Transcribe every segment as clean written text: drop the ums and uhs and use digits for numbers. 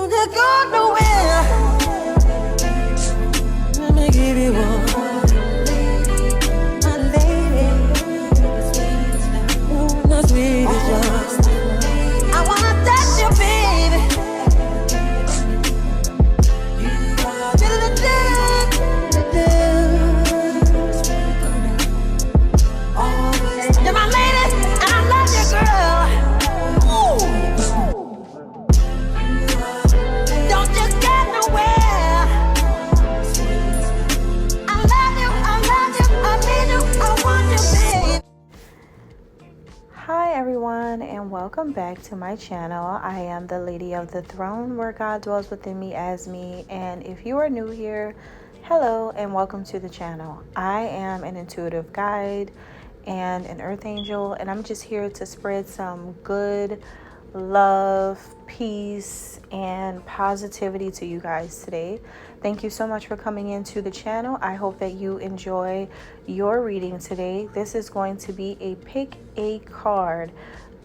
Don't go nowhere. Let me give you one. My lady. Ooh, the sweetest one. I wanna touch you, baby. You're my lady, and I love you, girl. Ooh. Don't you get nowhere. I love you, I need you, I want you, babe. Hi everyone, and welcome back to my channel. I am the Lady of the Throne, where God dwells within me as me. And if you are new here, hello and welcome to the channel. I am an intuitive guide and an earth angel, and I'm just here to spread some good love, peace, and positivity to you guys today. Thank you so much for coming into the channel. I hope that you enjoy your reading today. This is going to be a pick a card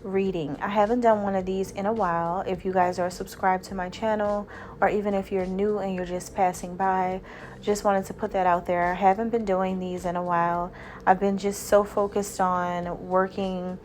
reading. I haven't done one of these in a while. If you guys are subscribed to my channel, or even if you're new and you're just passing by, just wanted to put that out there. I haven't been doing these in a while. I've been just so focused on working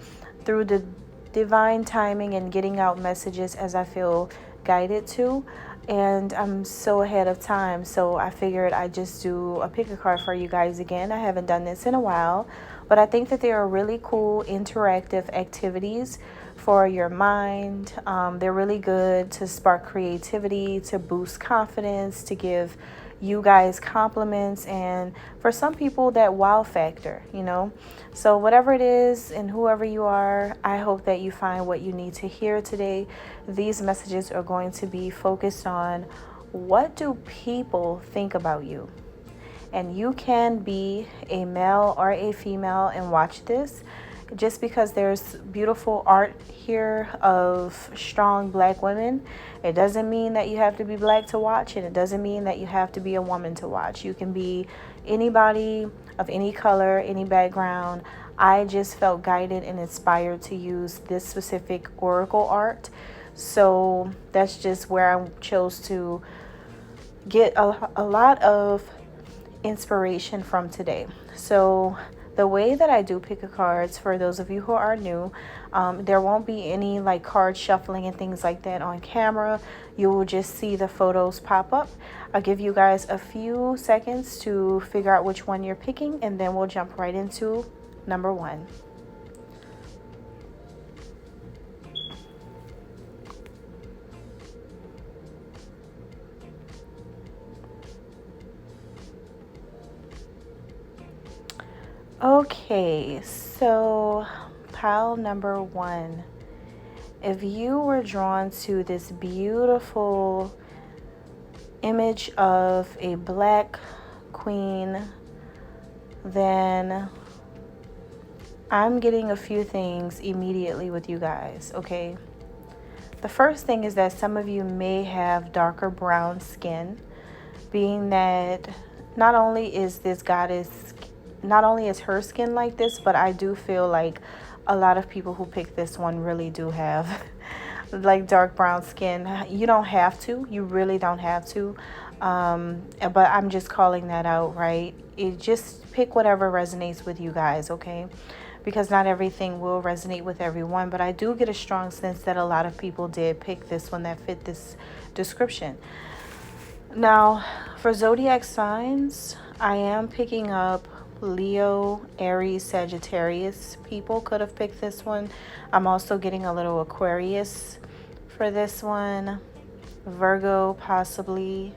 through the divine timing and getting out messages as I feel guided to, and I'm so ahead of time, so I figured I'd just do a pick a card for you guys again. I haven't done this in a while, but I think that they are really cool interactive activities for your mind. They're really good to spark creativity, to boost confidence, to give you guys compliments, and for some people that wow factor, you know. So whatever it is and whoever you are, I hope that you find what you need to hear today. These messages are going to be focused on what do people think about you. And you can be a male or a female and watch this. Just because there's beautiful art here of strong black women, it doesn't mean that you have to be black to watch, and it doesn't mean that you have to be a woman to watch. You can be anybody of any color, any background. I just felt guided and inspired to use this specific oracle art. So that's just where I chose to get a lot of inspiration from today. So the way that I do pick a cards, for those of you who are new, there won't be any like card shuffling and things like that on camera. You will just see the photos pop up. I'll give you guys a few seconds to figure out which one you're picking, and then we'll jump right into number one. Okay, so pile number one. If you were drawn to this beautiful image of a black queen, then I'm getting a few things immediately with you guys, okay? The first thing is that some of you may have darker brown skin, being that not only is this goddess, not only is her skin like this, but I do feel like a lot of people who pick this one really do have like dark brown skin. You don't have to, you really don't have to, but I'm just calling that out, right? It just pick whatever resonates with you guys, okay? Because not everything will resonate with everyone, but I do get a strong sense that a lot of people did pick this one that fit this description. Now, for zodiac signs, I am picking up Leo, Aries, Sagittarius. People could have picked this one. I'm also getting a little Aquarius for this one. Virgo, possibly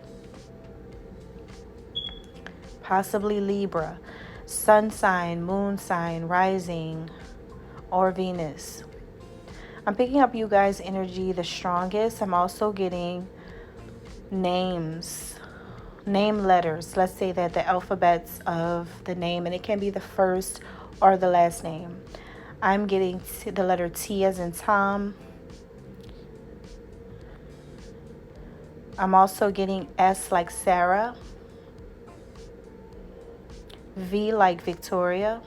Libra. Sun sign, moon sign, rising, or Venus. I'm picking up you guys' energy the strongest. I'm also getting names, name letters. Let's say that the alphabets of the name, and it can be the first or the last name. I'm getting the letter T as in Tom. I'm also getting S like Sarah, V like Victoria,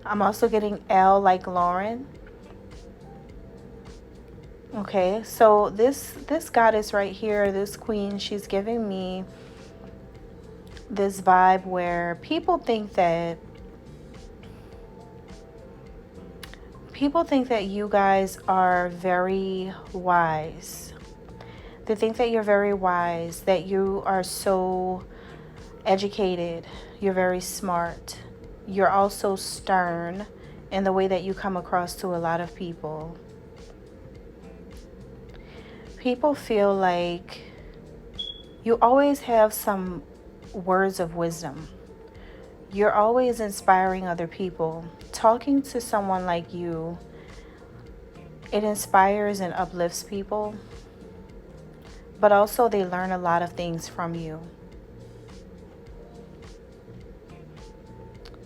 I'm also getting L like Lauren. Okay, so this goddess right here, this queen, she's giving me this vibe where people think that you guys are very wise. They think that you're very wise, that you are so educated, you're very smart. You're also stern in the way that you come across to a lot of people. People feel like you always have some words of wisdom. You're always inspiring other people. Talking to someone like you, it inspires and uplifts people, but also they learn a lot of things from you.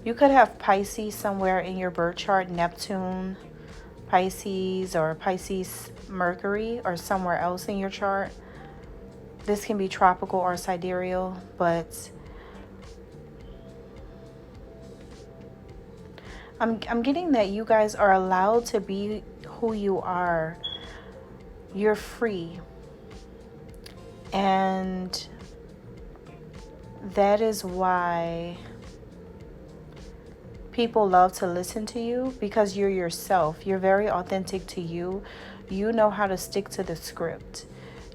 You could have Pisces somewhere in your birth chart, Neptune, Pisces, or Pisces Mercury, or somewhere else in your chart. This can be tropical or sidereal, but I'm getting that you guys are allowed to be who you are. You're free. And that is why people love to listen to you, because you're yourself. You're very authentic to you. You know how to stick to the script.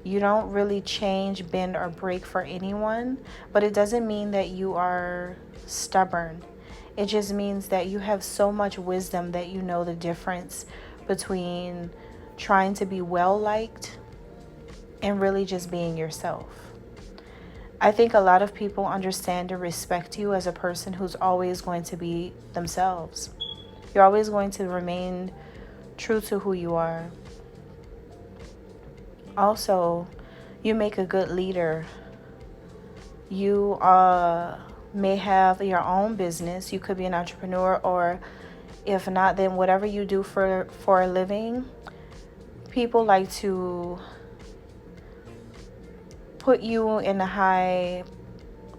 You don't really change, bend, or break for anyone, but it doesn't mean that you are stubborn. It just means that you have so much wisdom that you know the difference between trying to be well-liked and really just being yourself. I think a lot of people understand and respect you as a person who's always going to be themselves. You're always going to remain true to who you are. Also, you make a good leader. You may have your own business. You could be an entrepreneur, or if not, then whatever you do for a living, people like to put you in a high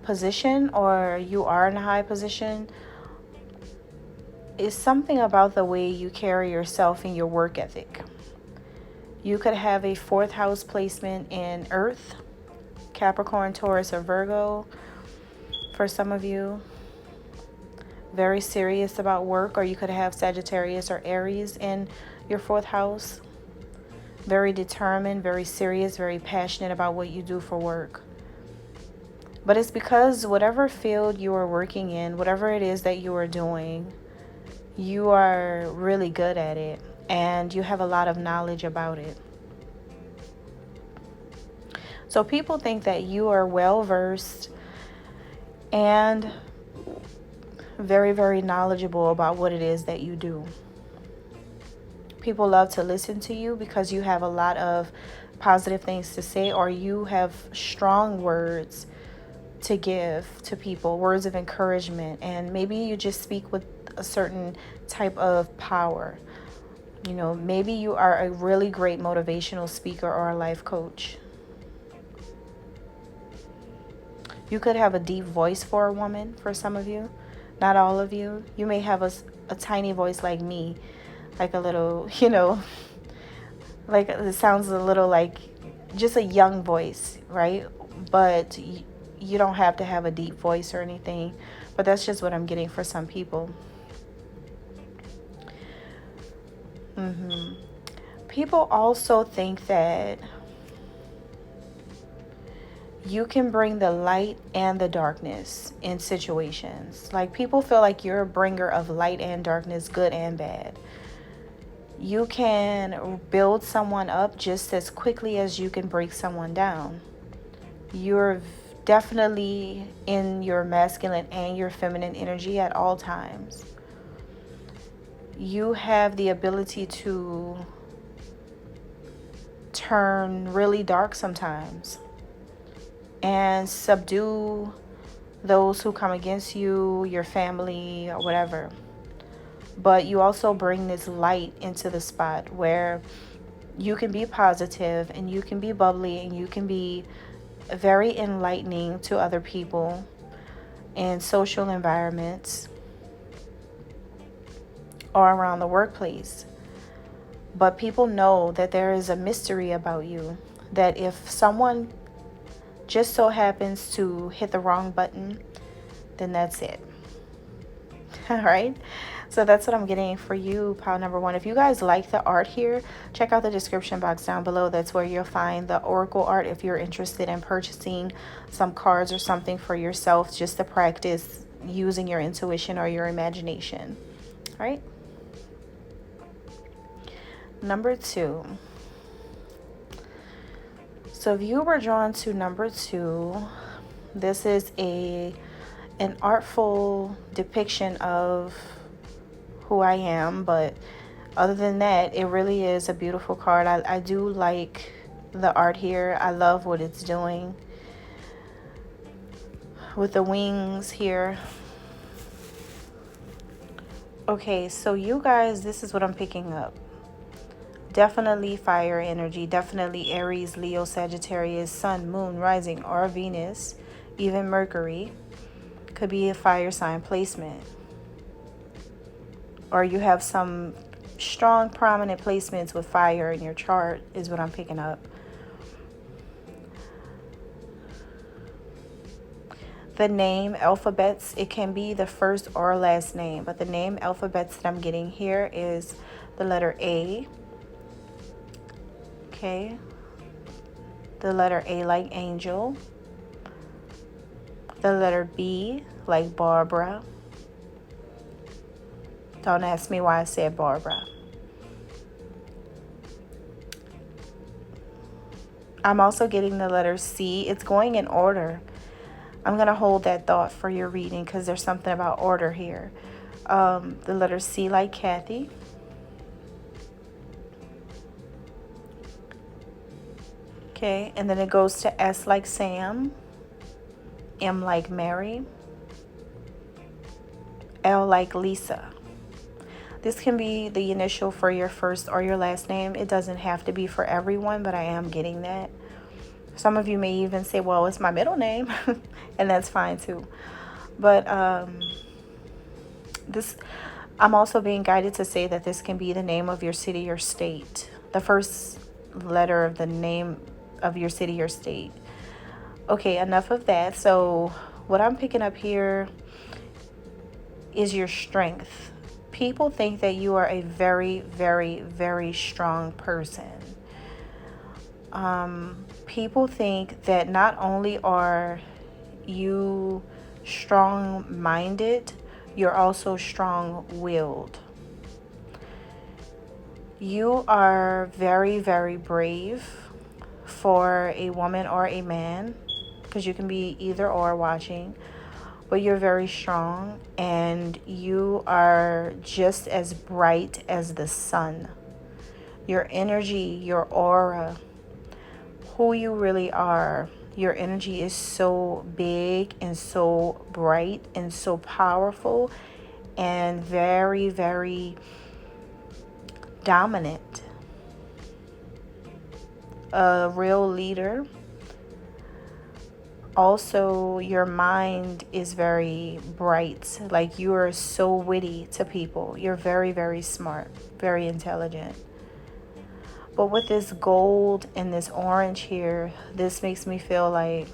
position, or you are in a high position. It's something about the way you carry yourself and your work ethic. You could have a 4th house placement in Earth, Capricorn, Taurus, or Virgo. For some of you, very serious about work, or you could have Sagittarius or Aries in your 4th house. Very determined, very serious, very passionate about what you do for work. But it's because whatever field you are working in, whatever it is that you are doing, you are really good at it, and you have a lot of knowledge about it. So people think that you are well versed and very, very knowledgeable about what it is that you do. People love to listen to you because you have a lot of positive things to say, or you have strong words to give to people, words of encouragement, and maybe you just speak with a certain type of power. You know, maybe you are a really great motivational speaker or a life coach. You could have a deep voice for a woman, for some of you. Not all of you. You may have a tiny voice like me, like a little, like it sounds a little like just a young voice, right? But you don't have to have a deep voice or anything. But that's just what I'm getting for some people. People also think that you can bring the light and the darkness in situations. Like, people feel like you're a bringer of light and darkness, good and bad. You can build someone up just as quickly as you can break someone down. You're definitely in your masculine and your feminine energy at all times. You have the ability to turn really dark sometimes and subdue those who come against you, your family, or whatever. But you also bring this light into the spot where you can be positive and you can be bubbly and you can be very enlightening to other people in social environments. or around the workplace. But people know that there is a mystery about you, that if someone just so happens to hit the wrong button, then that's it. All right. So that's what I'm getting for you, pile number one. If you guys like the art here, check out the description box down below. That's where you'll find the oracle art if you're interested in purchasing some cards or something for yourself just to practice using your intuition or your imagination. All right. Number two. So if you were drawn to number two, this is an artful depiction of who I am, but other than that, it really is a beautiful card. I do like the art here. I love what it's doing with the wings here. Okay, so you guys, this is what I'm picking up. Definitely fire energy, definitely Aries, Leo, Sagittarius, Sun, Moon, Rising, or Venus, even Mercury. Could be a fire sign placement. Or you have some strong, prominent placements with fire in your chart is what I'm picking up. The name alphabets, it can be the first or last name, but the name alphabets that I'm getting here is the letter A. Okay. The letter A like angel. The letter B like Barbara. Don't ask me why I said Barbara. I'm also getting the letter C. It's going in order. I'm going to hold that thought for your reading because there's something about order here. The letter C like Kathy. Okay, and then it goes to S like Sam. M like Mary. L like Lisa. This can be the initial for your first or your last name. It doesn't have to be for everyone, but I am getting that. Some of you may even say, well, it's my middle name, and that's fine too. But I'm also being guided to say that this can be the name of your city or state. The first letter of the name of your city or state. Okay, enough of that. So what I'm picking up here is your strength. People think that you are a very, very, very strong person. People think that not only are you strong-minded, you're also strong-willed. You are very, very brave for a woman or a man, because you can be either or watching. But you're very strong and you are just as bright as the sun. Your energy, your aura, who you really are, your energy is so big and so bright and so powerful and very, very dominant. A real leader. Also, your mind is very bright. Like, you are so witty to people. You're very, very smart, very intelligent. But with this gold and this orange here, this makes me feel like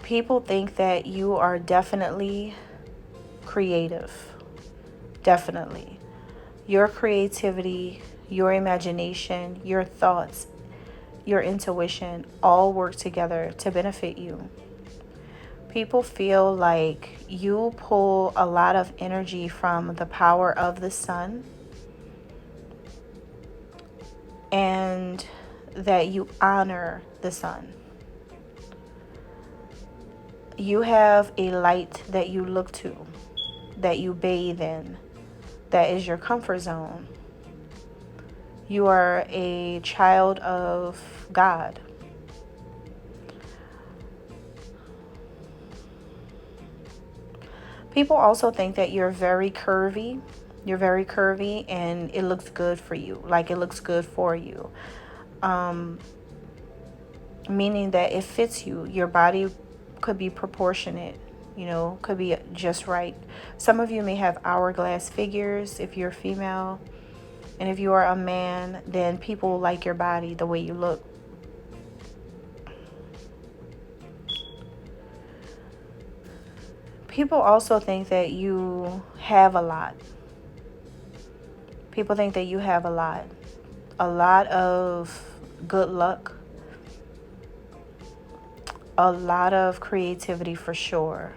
people think that you are definitely creative. Definitely. Your creativity, your imagination, your thoughts, your intuition all work together to benefit you. People feel like you pull a lot of energy from the power of the sun, and that you honor the sun. You have a light that you look to, that you bathe in, that is your comfort zone. You are a child of God. People also think that you're very curvy. You're very curvy and it looks good for you. Like, it looks good for you. Meaning that it fits you. Your body could be proportionate could be just right. Some of you may have hourglass figures if you're female. And if you are a man, then people like your body, the way you look. People also think that you have a lot. People think that you have a lot of good luck, a lot of creativity for sure.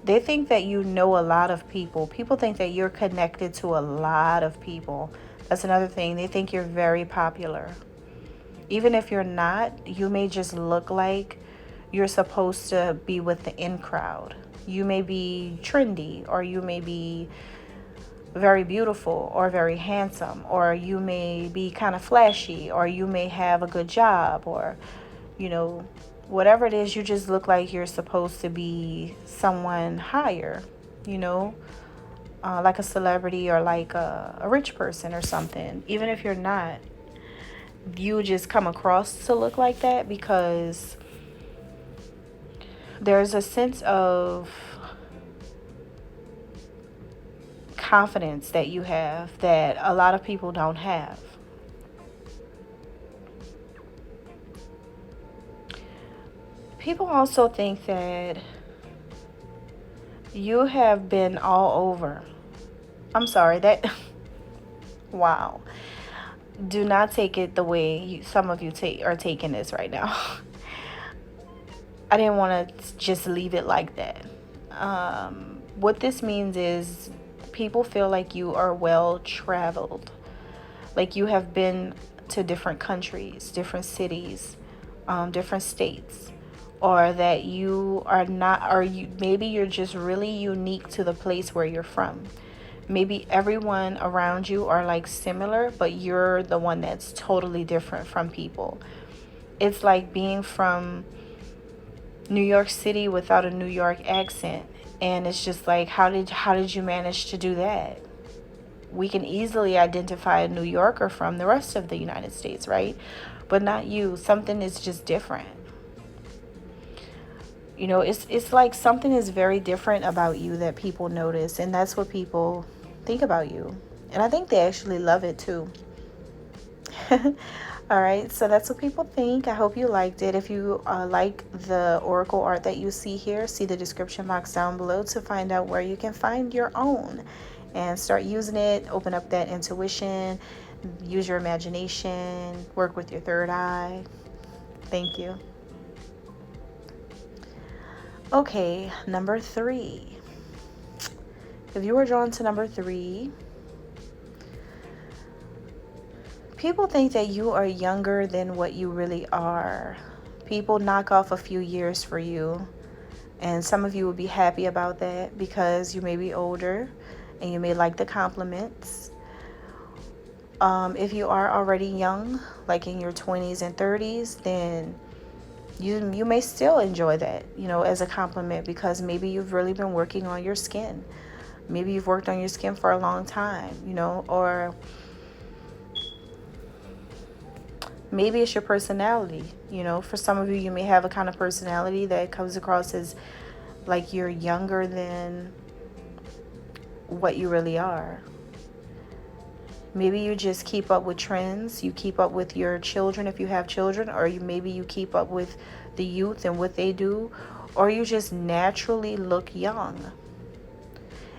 They think that you know a lot of people. People think that you're connected to a lot of people. That's another thing. They think you're very popular. Even if you're not, you may just look like you're supposed to be with the in crowd. You may be trendy, or you may be very beautiful or very handsome, or you may be kind of flashy, or you may have a good job, or whatever it is, you just look like you're supposed to be someone higher, like a celebrity, or like a rich person or something. Even if you're not, you just come across to look like that because there's a sense of confidence that you have that a lot of people don't have. People also think that you have been all over. I'm sorry, that wow. Do not take it the way some of you are taking this right now. I didn't want to just leave it like that. What this means is people feel like you are well traveled, like you have been to different countries, different cities, different states, or that you are not, or maybe you're just really unique to the place where you're from. Maybe everyone around you are like similar, but you're the one that's totally different from people. It's like being from New York City without a New York accent. And it's just like, how did you manage to do that? We can easily identify a New Yorker from the rest of the United States, right? But not you. Something is just different. It's like something is very different about you that people notice, and that's what people think about you. And I think they actually love it too. All right, so that's what people think. I hope you liked it. If you like the oracle art that you see here, see the description box down below to find out where you can find your own and start using it. Open up that intuition, use your imagination, work with your third eye. Thank you. Okay, number 3. If you were drawn to number 3, people think that you are younger than what you really are. People knock off a few years for you. And some of you will be happy about that because you may be older and you may like the compliments. If you are already young, like in your 20s and 30s, then you may still enjoy that, as a compliment, because maybe you've really been working on your skin. Maybe you've worked on your skin for a long time, or maybe it's your personality. For some of you, you may have a kind of personality that comes across as like you're younger than what you really are. Maybe you just keep up with trends. You keep up with your children if you have children, or maybe you keep up with the youth and what they do, or you just naturally look young.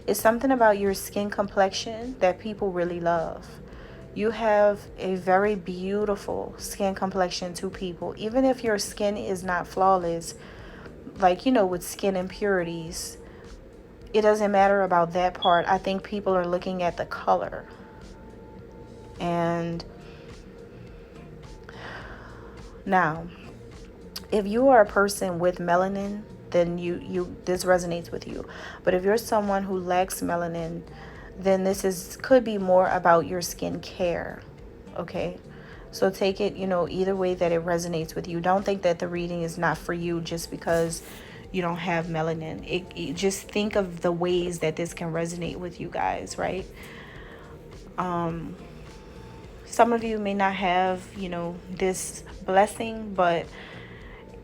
It's something about your skin complexion that people really love. You have a very beautiful skin complexion to people, even if your skin is not flawless, like, with skin impurities. It doesn't matter about that part. I think people are looking at the color. And now, if you are a person with melanin, then this resonates with you. But if you're someone who lacks melanin, then could be more about your skin care. Okay? So take it, either way that it resonates with you. Don't think that the reading is not for you just because you don't have melanin. It just think of the ways that this can resonate with you guys, right? Some of you may not have, this blessing, but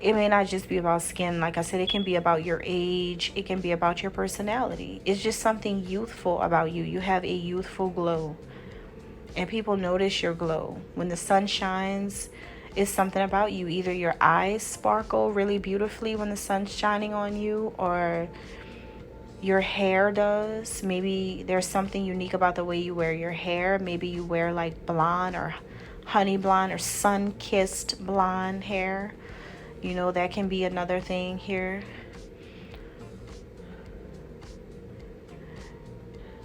It may not just be about skin. Like I said, it can be about your age. It can be about your personality. It's just something youthful about you. You have a youthful glow. And people notice your glow. When the sun shines, it's something about you. Either your eyes sparkle really beautifully when the sun's shining on you, or your hair does. Maybe there's something unique about the way you wear your hair. Maybe you wear like blonde or honey blonde or sun-kissed blonde hair. You know, that can be another thing here.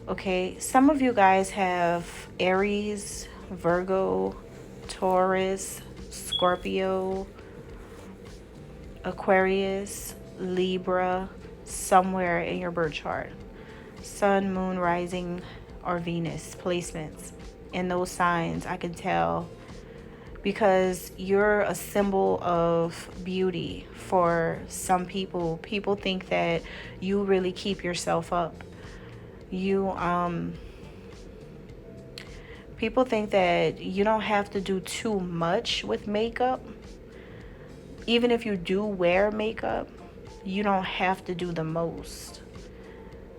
Okay, some of you guys have Aries, Virgo, Taurus, Scorpio, Aquarius, Libra, somewhere in your birth chart. Sun, moon, rising, or Venus placements. In those signs, I can tell, because you're a symbol of beauty for some people. People think that you really keep yourself up. People think that you don't have to do too much with makeup. Even if you do wear makeup, you don't have to do the most.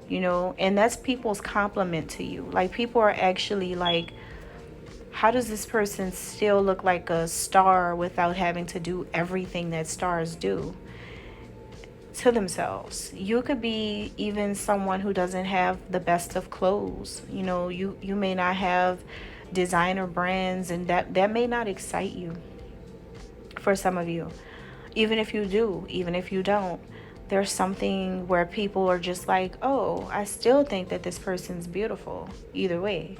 You know, and that's people's compliment to you. Like, people are actually like, how does this person still look like a star without having to do everything that stars do to themselves? You could be even someone who doesn't have the best of clothes. You know, you may not have designer brands, and that may not excite you. For some of you, even if you do, even if you don't, there's something where people are just like, oh, I still think that this person's beautiful either way.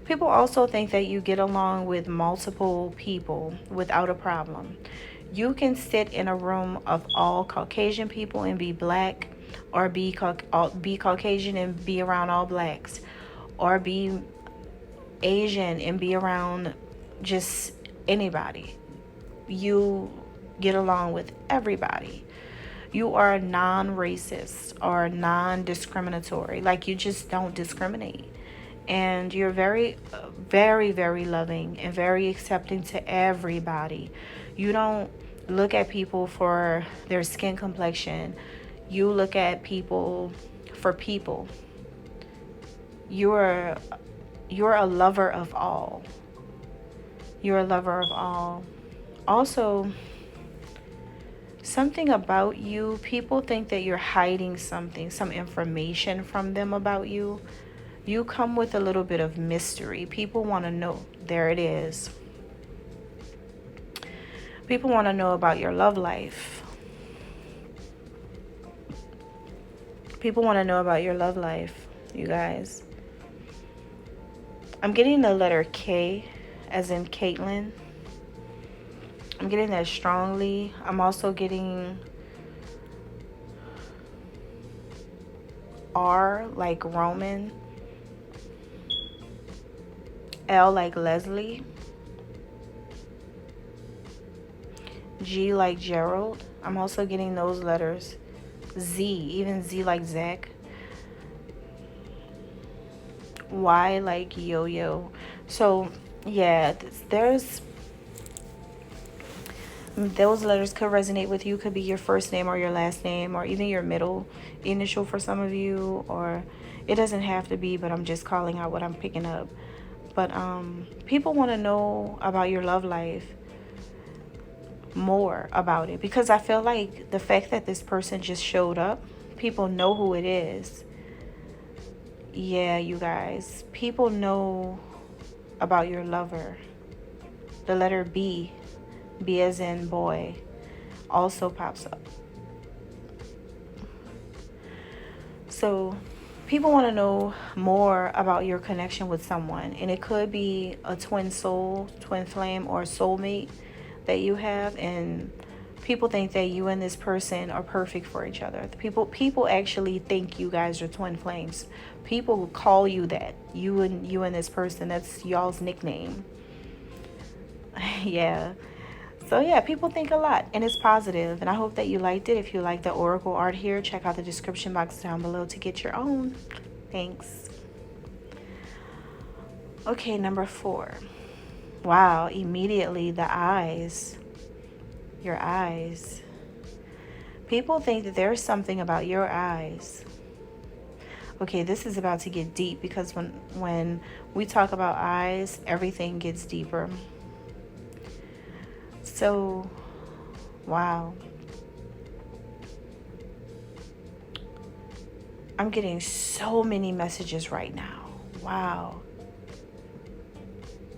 People also think that you get along with multiple people without a problem. You can sit in a room of all Caucasian people and be black, or be Caucasian and be around all blacks, or be Asian and be around just anybody. You get along with everybody. You are non-racist or non-discriminatory. Like, you just don't discriminate. And you're very, very, very loving and very accepting to everybody. You don't look at people for their skin complexion. You look at people for people. You're a lover of all. You're a lover of all. Also, something about you, people think that you're hiding something, some information from them about you. You come with a little bit of mystery. People want to know. There it is. People want to know about your love life. People want to know about your love life, you guys. I'm getting the letter K, as in Caitlin. I'm getting that strongly. I'm also getting R like Roman, L like Leslie, G like Gerald. I'm also getting those letters. Z, even Z like Zach. Y like Yo-Yo. So yeah, there's those letters could resonate with you. Could be your first name or your last name, or even your middle initial for some of you, or it doesn't have to be, but I'm just calling out what I'm picking up. But people want to know about your love life, more about it, because I feel like the fact that this person just showed up, people know who it is. Yeah, you guys, people know about your lover. The letter B, B as in boy, also pops up. So people want to know more about your connection with someone, and it could be a twin soul, twin flame, or soulmate that you have. And people think that you and this person are perfect for each other. People actually think you guys are twin flames. People call you that. You and this person, that's y'all's nickname. Yeah. So yeah, people think a lot, and it's positive, and I hope that you liked it. If you like the oracle art here, check out the description box down below to get your own. Thanks. Okay, number 4. Wow, immediately the eyes. Your eyes. People think that there's something about your eyes. Okay, this is about to get deep because when we talk about eyes, everything gets deeper. So, wow. I'm getting so many messages right now. Wow.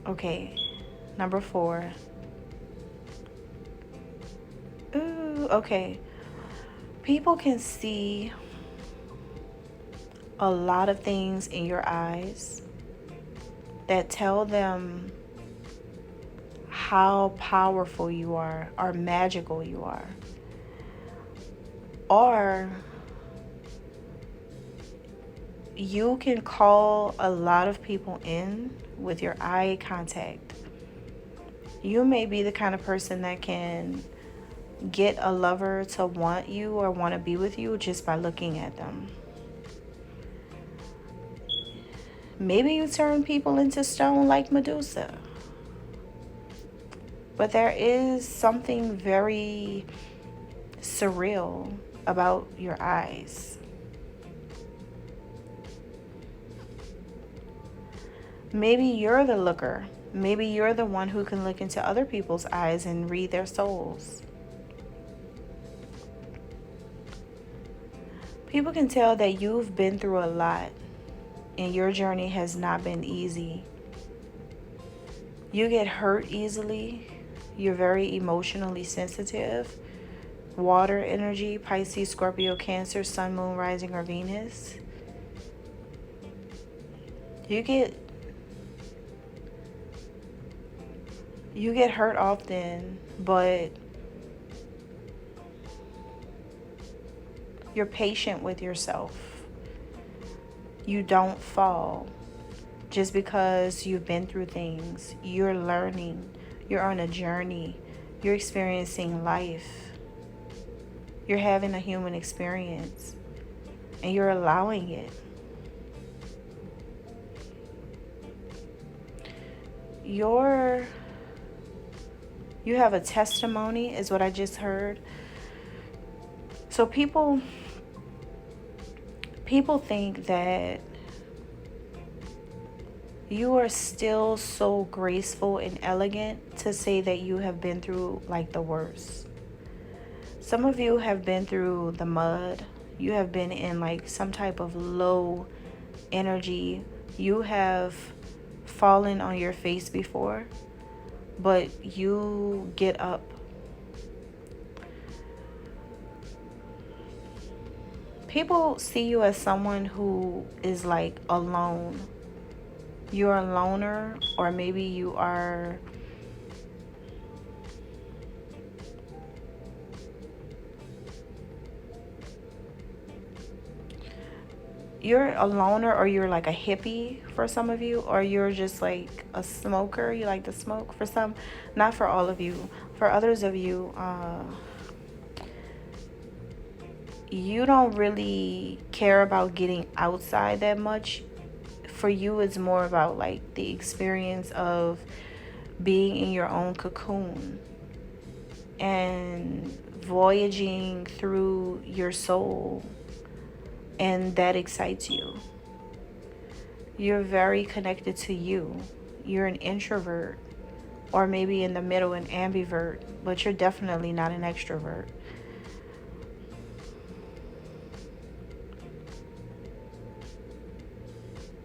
Okay, number 4. Ooh, okay. People can see a lot of things in your eyes that tell them how powerful you are or magical you are. Or you can call a lot of people in with your eye contact. You may be the kind of person that can get a lover to want you or want to be with you just by looking at them. Maybe you turn people into stone like Medusa. But there is something very surreal about your eyes. Maybe you're the looker. Maybe you're the one who can look into other people's eyes and read their souls. People can tell that you've been through a lot and your journey has not been easy. You get hurt easily. You're very emotionally sensitive. Water energy, Pisces, Scorpio, Cancer, Sun, Moon, Rising, or Venus. You get hurt often, but you're patient with yourself. You don't fall just because you've been through things. You're learning. You're on a journey. You're experiencing life. You're having a human experience, and you're allowing it. You have a testimony, is what I just heard. So people think that you are still so graceful and elegant to say that you have been through like the worst. Some of you have been through the mud. You have been in like some type of low energy. You have fallen on your face before, but you get up. People see you as someone who is like alone. You're a loner, or maybe you're a loner, or you're like a hippie for some of you, or you're just like a smoker. You like to smoke for some, not for all of you. For others of you, you don't really care about getting outside that much. For you, it's more about like the experience of being in your own cocoon and voyaging through your soul, and that excites you. You're very connected to you. You're an introvert, or maybe in the middle, an ambivert, but you're definitely not an extrovert.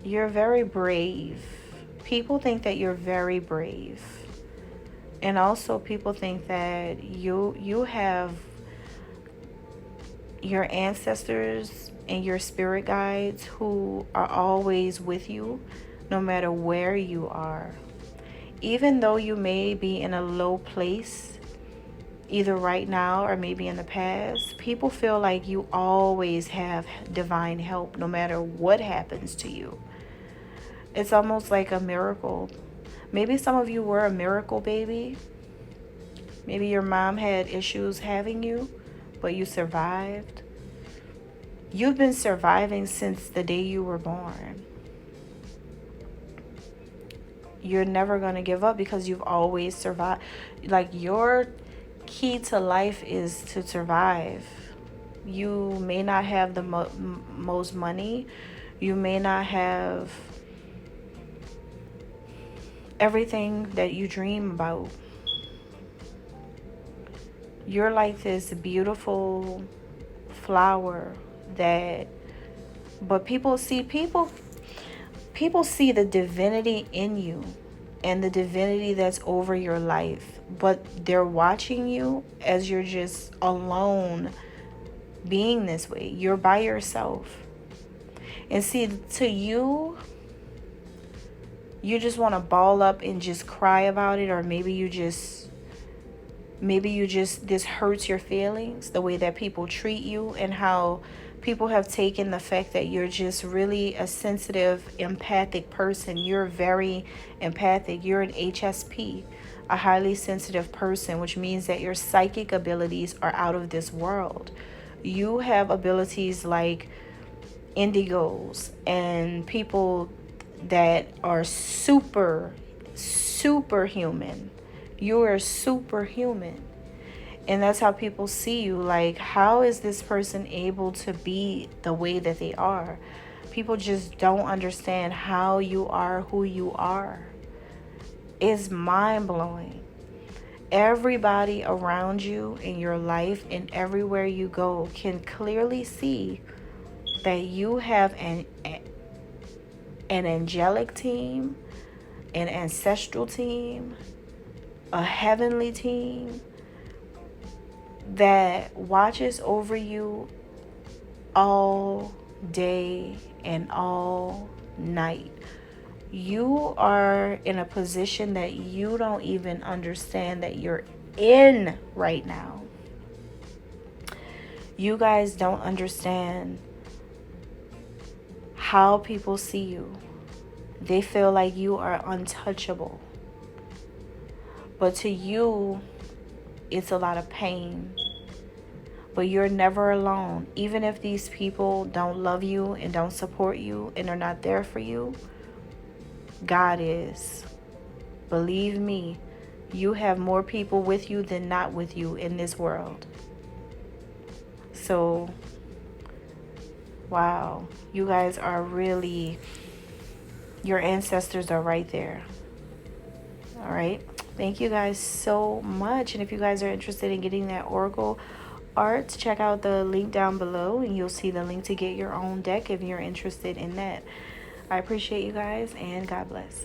You're very brave. People think that you're very brave. And also people think that you have your ancestors and your spirit guides who are always with you no matter where you are. Even though you may be in a low place, either right now or maybe in the past, people feel like you always have divine help no matter what happens to you. It's almost like a miracle. Maybe some of you were a miracle baby. Maybe your mom had issues having you, but you survived. You've been surviving since the day you were born. you're never going to give up because you've always survived. Like, your key to life is to survive. You may not have the most money. You may not have everything that you dream about. You're like this beautiful flower that, but people see the divinity in you and the divinity that's over your life, but they're watching you as you're just alone being this way. You're by yourself. And see, to you, you just want to ball up and just cry about it, or maybe you just this hurts your feelings, the way that people treat you and how people have taken the fact that you're just really a sensitive, empathic person. You're very empathic. You're an HSP, a highly sensitive person, which means that your psychic abilities are out of this world. You have abilities like indigos and people that are superhuman. You are superhuman. And that's how people see you. Like, how is this person able to be the way that they are? People just don't understand how you are who you are. It's mind-blowing. Everybody around you in your life and everywhere you go can clearly see that you have an angelic team, an ancestral team, a heavenly team that watches over you all day and all night. You are in a position that you don't even understand that you're in right now. You guys don't understand how people see you. They feel like you are untouchable. But to you, it's a lot of pain. But you're never alone. Even if these people don't love you and don't support you and are not there for you, God is. Believe me, you have more people with you than not with you in this world. So, wow, you guys are really, your ancestors are right there. All right. Thank you guys so much. And if you guys are interested in getting that Oracle art, check out the link down below and you'll see the link to get your own deck if you're interested in that. I appreciate you guys and God bless.